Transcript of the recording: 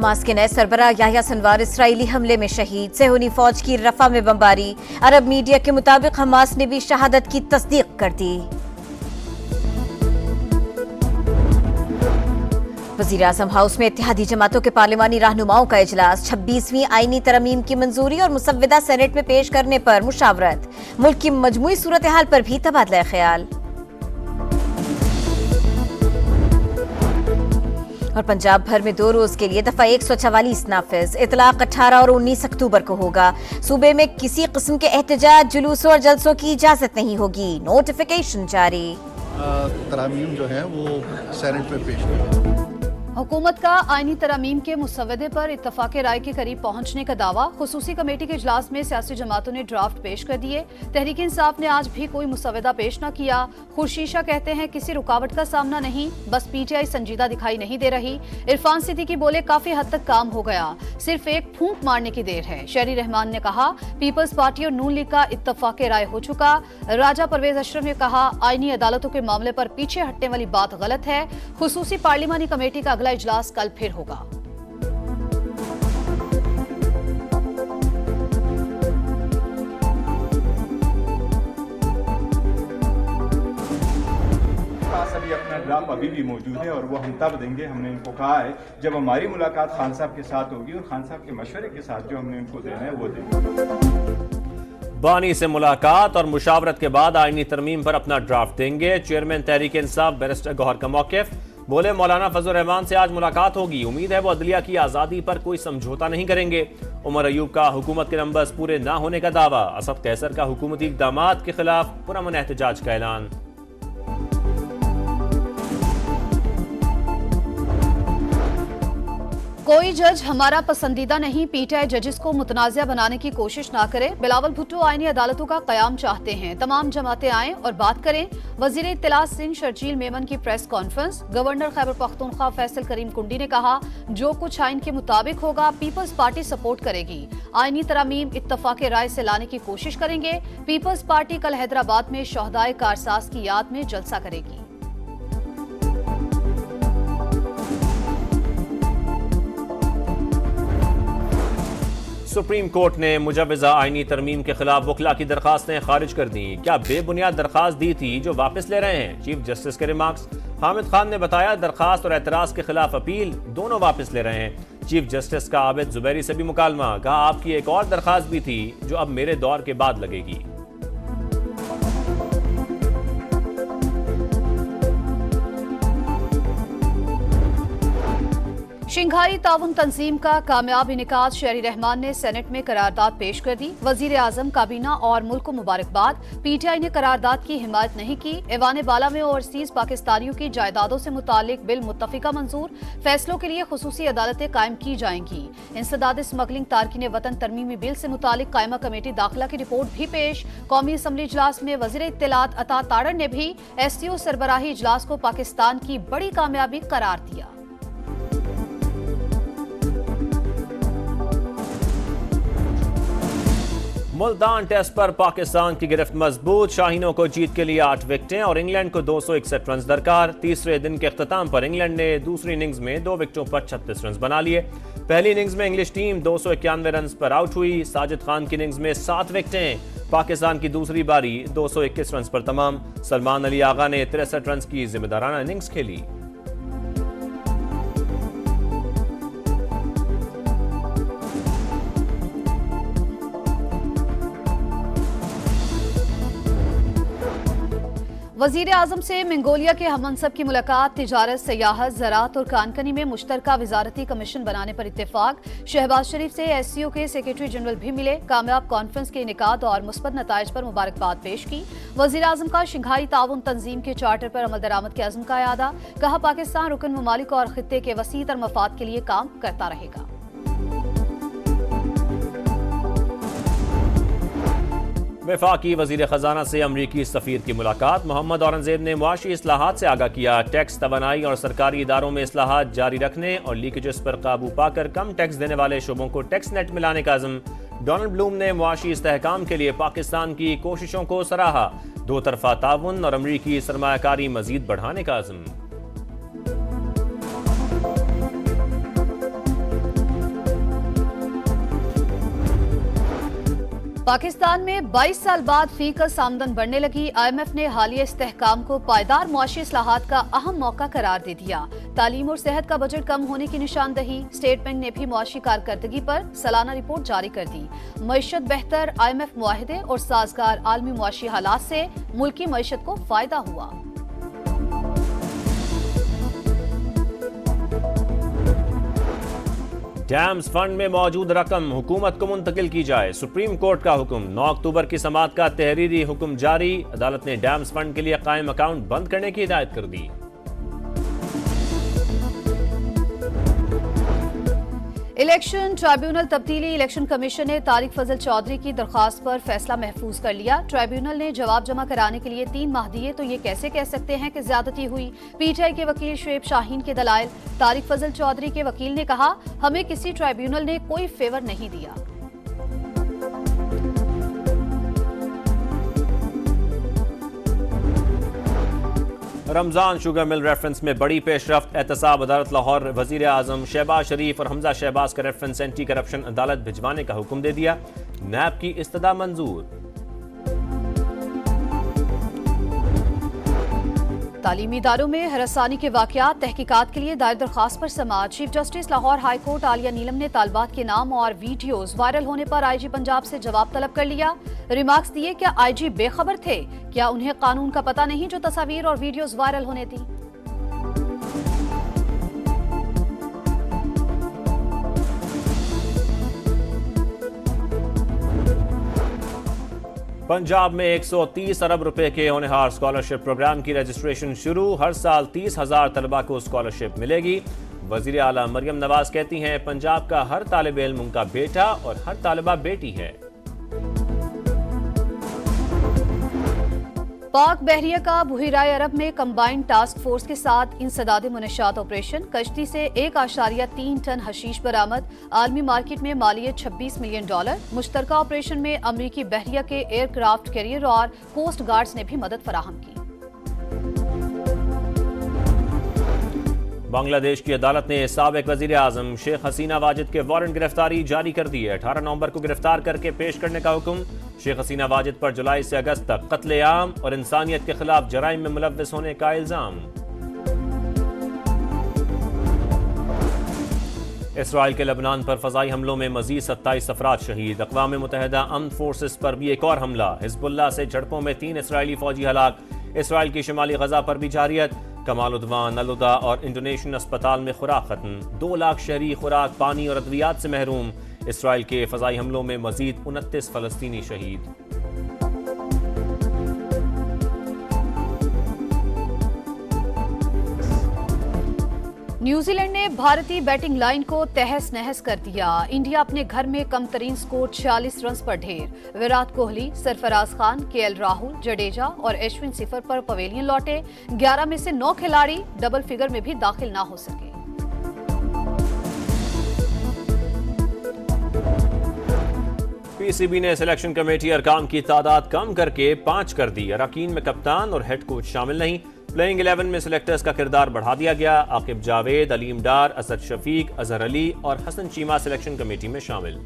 Hamas के नए सरबराह Yahya Sinwar Israeli हमले में शहीद। सेहूनी फौज की रफा में बमबारी। अरब मीडिया के मुताबिक हमास ने भी शहादत की तस्दीक कर दी। वज़ीर-ए-आज़म हाउस में इत्तेहादी जमातों के पार्लिमानी रहनुमाओं का इजलास। 26वीं आईनी तरमीम की मंजूरी और मुसव्वदा सेनेट में पेश करने पर मुशावरत। मुल्क की मजमूई सूरत हाल पर भी तबादला ख्याल। और पंजाब भर में 2 रोज के लिए दफा 144 नाफिज। इतलाक 18 और 19 अक्टूबर को होगा। सूबे में किसी किस्म के एहतजाज, जुलूसों और जलसों की इजाजत नहीं होगी। नोटिफिकेशन जारी। तरमीम जो है वो सेनेट में पेश होगी। हुकूमत का आईनी तरमीम के मुसव्वदे पर इत्तफाक राय के करीब पहुंचने का दावा। खुसूसी कमेटी के इजलास में सियासी जमातों ने ड्राफ्ट पेश कर दिए। तहरीक इंसाफ ने आज भी कोई मुसव्वदा पेश न किया। खुर्शीशा कहते हैं किसी रुकावट का सामना नहीं, बस पीटीआई संजीदा दिखाई नहीं दे रही। इरफान सिद्दीकी बोले काफी हद तक काम हो गया, सिर्फ एक फूंक मारने की देर है। शहरी रहमान ने कहा पीपल्स पार्टी और नून लीग का इत्तफाक राय हो चुका। राजा परवेज अशरफ ने कहा आईनी अदालतों के मामले पर पीछे हटने वाली बात गलत है। खुसूसी पार्लिमानी कमेटी का अगला इजलास कल फिर होगा। अभी अपना ड्राफ्ट अभी भी मौजूद है और वो हम तब देंगे। हमने इनको कहा है जब हमारी मुलाकात खान साहब के साथ होगी और खान साहब के मशवरे के साथ जो हमने इनको देना है वो देंगे। बानी से मुलाकात और मुशावरत के बाद आईनी तरमीम पर अपना ड्राफ्ट देंगे। चेयरमैन तहरीक इंसाफ बैरिस्टर गौहर का मौक़िफ़। बोले मौलाना फजल रहमान से आज मुलाकात होगी। उम्मीद है वो अदलिया की आज़ादी पर कोई समझौता नहीं करेंगे। उमर अयूब का हुकूमत के नंबर्स पूरे ना होने का दावा। असद कैसर का हुकूमती इक़दामात के खिलाफ पुरअमन एहतजाज का ऐलान। कोई जज हमारा पसंदीदा नहीं, पीटीआई जजेस को मुतनाज़िया बनाने की कोशिश ना करे। बिलावल भुट्टो आईनी अदालतों का कयाम चाहते हैं, तमाम जमातें आएं और बात करें। वजीर इत्तलात सिंध शर्जील मेमन की press conference. Governor Khyber Pakhtunkhwa Faisal Karim Kundi ने कहा जो कुछ आइन के मुताबिक होगा पीपल्स पार्टी सपोर्ट करेगी। आईनी तरमीम इत्तफाक राय से लाने की कोशिश करेंगे। पीपल्स पार्टी कल हैदराबाद में शहदाए कारसाज की याद में जलसा करेगी। सुप्रीम कोर्ट ने मुजव्वज़ा आईनी तरमीम के खिलाफ वकला की दरखास्तें खारिज कर दी। क्या बेबुनियाद दरखास्त दी थी जो वापस ले रहे हैं? चीफ जस्टिस के रिमार्क्स। हामिद खान ने बताया दरखास्त और एतराज के खिलाफ अपील दोनों वापस ले रहे हैं। चीफ जस्टिस का आबिद जुबैरी से भी मुकालमा। कहा आपकी एक और दरखास्त भी थी जो अब मेरे दौर के बाद लगेगी। शंघाई ताउन तंजीम का कामयाब इनेकाद। शहरी रहमान ने सेनेट में करारदाद पेश कर दी। वजीर आजम काबीना और मुल्क को मुबारकबाद। पीटीआई ने करारदाद की हिमायत नहीं की। ऐवान बाला में ओवरसीज पाकिस्तानियों की जायदादों से मुतालिक बिल मुत्तफिका मंजूर। फैसलों के लिए खुसूसी अदालतें कायम की जाएंगी। इंसदाद स्मगलिंग तारकीन वतन तरमीमी बिल से मुतालिक कायमा कमेटी दाखिला की रिपोर्ट भी पेश। कौमी असम्बली इजलास में वजीर इत्तलात अता तारड़ ने भी SCO सरबराही इजलास को पाकिस्तान की बड़ी कामयाबी करार दिया। मुल्तान टेस्ट पर पाकिस्तान की गिरफ्त मजबूत। शाहीनों को जीत के लिए 8 विकेटें और इंग्लैंड को 261 रन दरकार। तीसरे दिन के अख्ताम पर इंग्लैंड ने दूसरी इनिंग्स में 2 विकेटों पर 36 रन बना लिए। पहली इनिंग्स में इंग्लिश टीम 291 रन पर आउट हुई। साजिद खान की इनिंग्स में 7 विकेटें। पाकिस्तान की दूसरी बारी 221 रन पर तमाम। सलमान अली आगा ने 63 रन की जिम्मेदाराना इनिंग्स खेली। वजीर आजम से मंगोलिया के हममनसब की मुलाकात। तिजारत, सयाहत, ज़राअत और कानकनी में मुश्तरका वजारती कमीशन बनाने पर इत्तेफाक। शहबाज शरीफ से SCO के सेक्रेटरी जनरल भी मिले। कामयाब कॉन्फ्रेंस के इनेकाद और मुस्बत नताइज पर मुबारकबाद पेश की। वजीर आजम का शंघाई ताउन तंजीम के चार्टर पर अमल दरामद के अज़्म का यादा। कहा पाकिस्तान रुकन ममालिक और खित्ते के वसी तर मफाद के लिए काम करता रहेगा। वफाकी वजीर खजाना से अमरीकी सफीर की मुलाकात। मोहम्मद औरंगजेब ने मुआशी इस्लाहात से आगाह किया। टैक्स, तवानाई और सरकारी इदारों में इस्लाहात जारी रखने और लीकेजेस पर काबू पाकर कम टैक्स देने वाले शोबों को टैक्स नेट में लाने का अज़्म। डोनाल्ड ब्लूम ने मुआशी इस्तेहकाम के लिए पाकिस्तान की कोशिशों को सराहा। 2 तरफा ताउन और अमरीकी सरमायाकारी मजीद बढ़ाने का अज़्म। पाकिस्तान में 22 साल बाद फीकस आमदन बढ़ने लगी। IMF ने हालिया इस्तेहकाम को पायदार मुआशी इस्लाहात का अहम मौका करार दे दिया। तालीम और सेहत का बजट कम होने की निशानदही। स्टेट बैंक ने भी मुआशी कारकर्दगी पर सालाना रिपोर्ट जारी कर दी। मईशत बेहतर। IMF मुआहिदे और साजगार आलमी मुआशी हालात से मुल्की मईशत को फायदा हुआ। डैम्स फंड में मौजूद रकम हुकूमत को मुंतकिल की जाए। सुप्रीम कोर्ट का हुक्म। 9 अक्टूबर की समाअत का तहरीरी हुक्म जारी। अदालत ने डैम्स फंड के लिए कायम अकाउंट बंद करने की हिदायत कर दी। इलेक्शन ट्राइब्यूनल तब्दीली। इलेक्शन कमीशन ने तारिक फजल चौधरी की दरखास्त पर फैसला महफूज कर लिया। ट्राइब्यूनल ने जवाब जमा कराने के लिए 3 माह दिए, तो ये कैसे कह सकते हैं कि ज्यादती हुई। PTI के वकील शुएब शाहीन के दलाइल। तारिक फजल चौधरी के वकील ने कहा, हमें किसी ट्राइब्यूनल ने कोई फेवर नहीं दिया। रमजान शुगर मिल रेफरेंस में बड़ी पेशरफ्त। एहतसाब अदालत लाहौर वजीर आजम शहबाज शरीफ और हमजा शहबाज का रेफरेंस एंटी करप्शन अदालत भिजवाने का हुक्म दे दिया। नैब की इस्तदा मंजूर। तालीमी इदारों में हरासानी के वाकयात तहकीकात के लिए दायर दरखास्त पर समाअत। Chief justice Lahore high court Aalia Neelum ने तालबात के नाम और वीडियोज वायरल होने पर IG पंजाब से जवाब तलब कर लिया। रिमार्क्स दिए, क्या IG बेखबर थे? क्या उन्हें कानून का पता नहीं जो तस्वीर और वीडियोज वायरल होने थी? पंजाब में 130 अरब रुपए के होनहार स्कॉलरशिप प्रोग्राम की रजिस्ट्रेशन शुरू। हर साल 30,000 तलबा को स्कॉलरशिप मिलेगी। वजीर आला मरियम नवाज कहती हैं, पंजाब का हर तालिब इल्म उनका बेटा और हर तालिबा बेटी है। पाक बहरिया का बुहिराए अरब में कंबाइंड टास्क फोर्स के साथ इंसदाद मुनशात ऑपरेशन। कश्ती से 1.3 टन हशीश बरामद। आलमी मार्केट में मालियत $26 मिलियन। मुश्तरका ऑपरेशन में अमरीकी बहरिया के एयरक्राफ्ट कैरियर और कोस्ट गार्ड्स ने भी मदद फराहम की। बांग्लादेश की अदालत ने साबिक वजीर आजम शेख हसीना वाजिद के वारंट गिरफ्तारी जारी कर दी है। 18 नवंबर को गिरफ्तार करके पेश करने का हुक्म। शेख हसीना वाजिद पर जुलाई से अगस्त तक कत्ले-आम और इंसानियत के खिलाफ जराइम में मुलव्विस होने का इल्जाम। इसराइल के लबनान पर फजाई हमलों में मजीद 27 अफराद शहीद। अक़वाम मुत्तहिदा अमन फोर्सेस पर भी एक और हमला। हिजबुल्लाह से झड़पों में 3 इसराइली फौजी हलाक। इसराइल की शिमाली गजा पर भी जारियत। कमाल उद्वान, अल-उदा और इंडोनेशियन अस्पताल में खुराक खत्म। 2 लाख शहरी खुराक, पानी और अद्वियात से महरूम। इसराइल के फजाई हमलों में मजीद 29 फलस्तीनी शहीद। न्यूजीलैंड ने भारतीय बैटिंग लाइन को तहस नहस कर दिया। इंडिया अपने घर में कम तरीन स्कोर 46 रन पर ढेर। विराट कोहली, सरफराज खान, KL राहुल, जडेजा और अश्विन सिफर पर पवेलियन लौटे। 11 में से 9 खिलाड़ी डबल फिगर में भी दाखिल ना हो सके। PCB ने सिलेक्शन कमेटी अरकान की तादाद कम करके 5 कर दी। अरकान में कप्तान और हेड कोच शामिल नहीं। प्लेइंग 11 में सिलेक्टर्स का किरदार बढ़ा दिया गया। आकिब जावेद, अलीम डार, असद शफीक, अजहर अली और हसन चीमा सिलेक्शन कमेटी में शामिल।